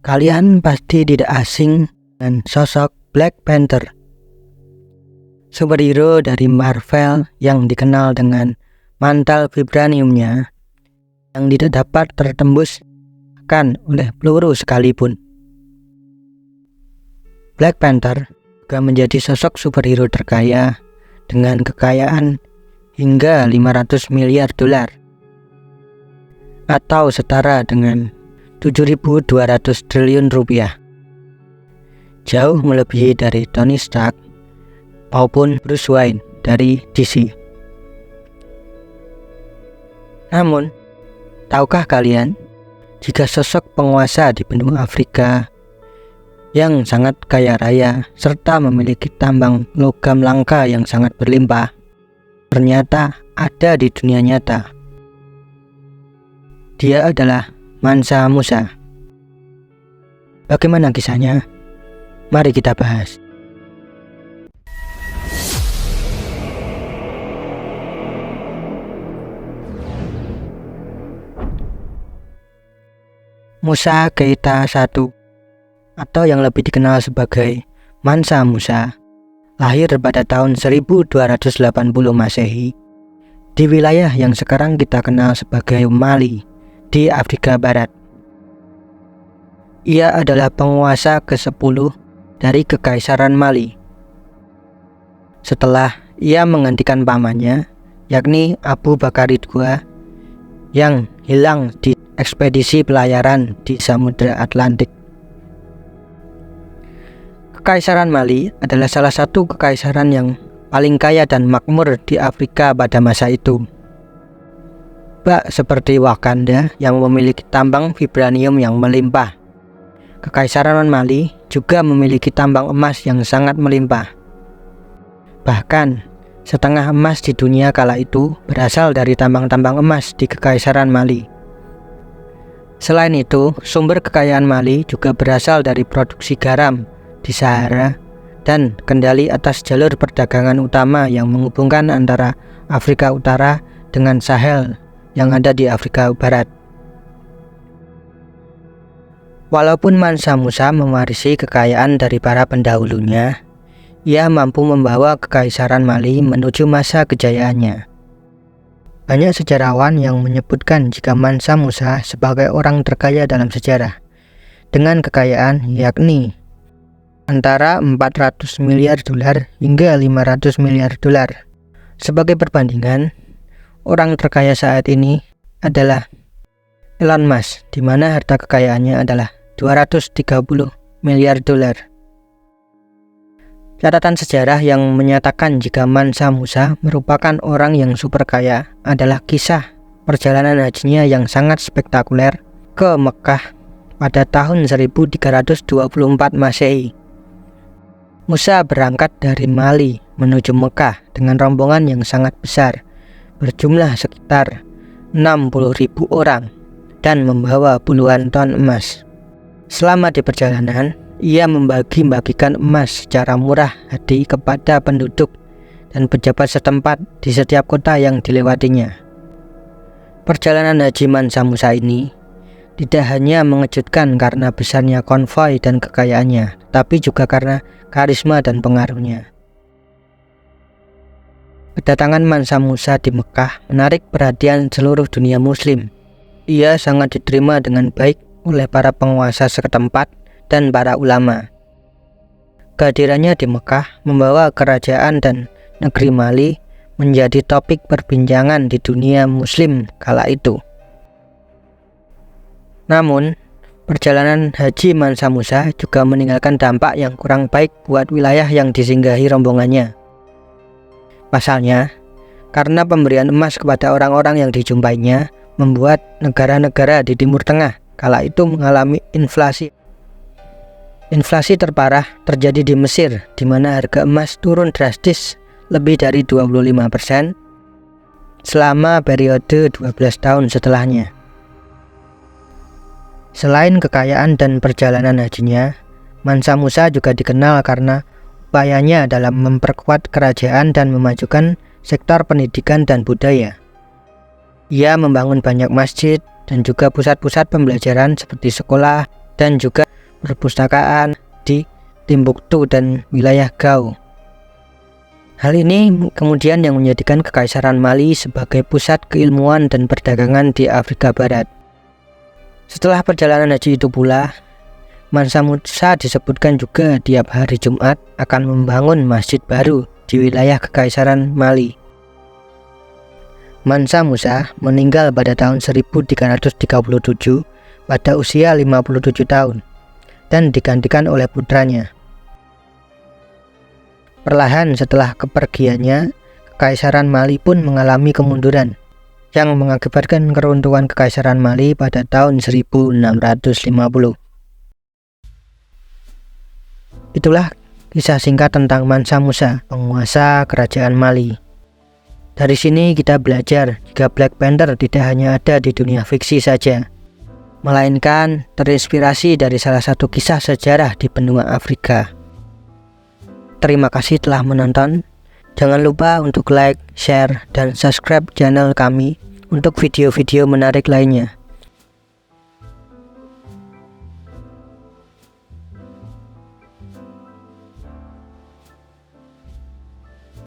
Kalian pasti tidak asing dengan sosok Black Panther, superhero dari Marvel yang dikenal dengan mantel vibraniumnya yang tidak dapat tertembus bahkan oleh peluru sekalipun. Black Panther juga menjadi sosok superhero terkaya dengan kekayaan hingga 500 miliar dolar atau setara dengan 7.200 triliun rupiah. Jauh melebihi dari Tony Stark maupun Bruce Wayne dari DC. Namun, tahukah kalian jika sosok penguasa di benua Afrika yang sangat kaya raya serta memiliki tambang logam langka yang sangat berlimpah ternyata ada di dunia nyata? Dia adalah Mansa Musa. Bagaimana kisahnya? Mari kita bahas. Musa Keita I atau yang lebih dikenal sebagai Mansa Musa lahir pada tahun 1280 Masehi di wilayah yang sekarang kita kenal sebagai Mali di Afrika Barat. Ia adalah penguasa ke-10 dari Kekaisaran Mali. Setelah ia menggantikan pamannya, yakni Abu Bakar II, yang hilang di ekspedisi pelayaran di Samudra Atlantik. Kekaisaran Mali adalah salah satu kekaisaran yang paling kaya dan makmur di Afrika pada masa itu. Bak seperti Wakanda yang memiliki tambang vibranium yang melimpah, Kekaisaran Mali juga memiliki tambang emas yang sangat melimpah. Bahkan, setengah emas di dunia kala itu berasal dari tambang-tambang emas di Kekaisaran Mali. Selain itu, sumber kekayaan Mali juga berasal dari produksi garam di Sahara dan kendali atas jalur perdagangan utama yang menghubungkan antara Afrika Utara dengan Sahel yang ada di Afrika Barat. Walaupun Mansa Musa mewarisi kekayaan dari para pendahulunya, ia mampu membawa Kekaisaran Mali menuju masa kejayaannya. Banyak sejarawan yang menyebutkan jika Mansa Musa sebagai orang terkaya dalam sejarah, dengan kekayaan yakni antara 400 miliar dolar hingga 500 miliar dolar. Sebagai perbandingan, orang terkaya saat ini adalah Elon Musk, di mana harta kekayaannya adalah 230 miliar dolar. Catatan sejarah yang menyatakan jika Mansa Musa merupakan orang yang super kaya adalah kisah perjalanan hajinya yang sangat spektakuler ke Mekah pada tahun 1324 Masehi. Musa berangkat dari Mali menuju Mekah dengan rombongan yang sangat besar, berjumlah sekitar 60.000 orang dan membawa puluhan ton emas. Selama di perjalanan, ia membagi-bagikan emas secara murah hati kepada penduduk dan pejabat setempat di setiap kota yang dilewatinya. Perjalanan haji Mansa Musa ini tidak hanya mengejutkan karena besarnya konvoi dan kekayaannya, tapi juga karena karisma dan pengaruhnya. Kedatangan Mansa Musa di Mekah menarik perhatian seluruh dunia muslim. Ia sangat diterima dengan baik oleh para penguasa setempat dan para ulama. Kehadirannya di Mekah membawa kerajaan dan negeri Mali menjadi topik perbincangan di dunia muslim kala itu. Namun, perjalanan haji Mansa Musa juga meninggalkan dampak yang kurang baik buat wilayah yang disinggahi rombongannya. Pasalnya, karena pemberian emas kepada orang-orang yang dijumpainya membuat negara-negara di Timur Tengah kala itu mengalami inflasi. Inflasi terparah terjadi di Mesir, di mana harga emas turun drastis lebih dari 25% selama periode 12 tahun setelahnya. Selain kekayaan dan perjalanan hajinya, Mansa Musa juga dikenal karena upayanya dalam memperkuat kerajaan dan memajukan sektor pendidikan dan budaya. Ia membangun banyak masjid dan juga pusat-pusat pembelajaran seperti sekolah dan juga perpustakaan di Timbuktu dan wilayah Gao. Hal ini kemudian yang menjadikan Kekaisaran Mali sebagai pusat keilmuan dan perdagangan di Afrika Barat. Setelah perjalanan haji itu pula, Mansa Musa disebutkan juga tiap hari Jumat akan membangun masjid baru di wilayah Kekaisaran Mali. Mansa Musa meninggal pada tahun 1337 pada usia 57 tahun dan digantikan oleh putranya. Perlahan setelah kepergiannya, Kekaisaran Mali pun mengalami kemunduran yang mengakibatkan keruntuhan Kekaisaran Mali pada tahun 1650. Itulah kisah singkat tentang Mansa Musa, penguasa kerajaan Mali. Dari sini kita belajar jika Black Panther tidak hanya ada di dunia fiksi saja, melainkan terinspirasi dari salah satu kisah sejarah di benua Afrika. Terima kasih telah menonton. Jangan lupa untuk like, share, dan subscribe channel kami untuk video-video menarik lainnya.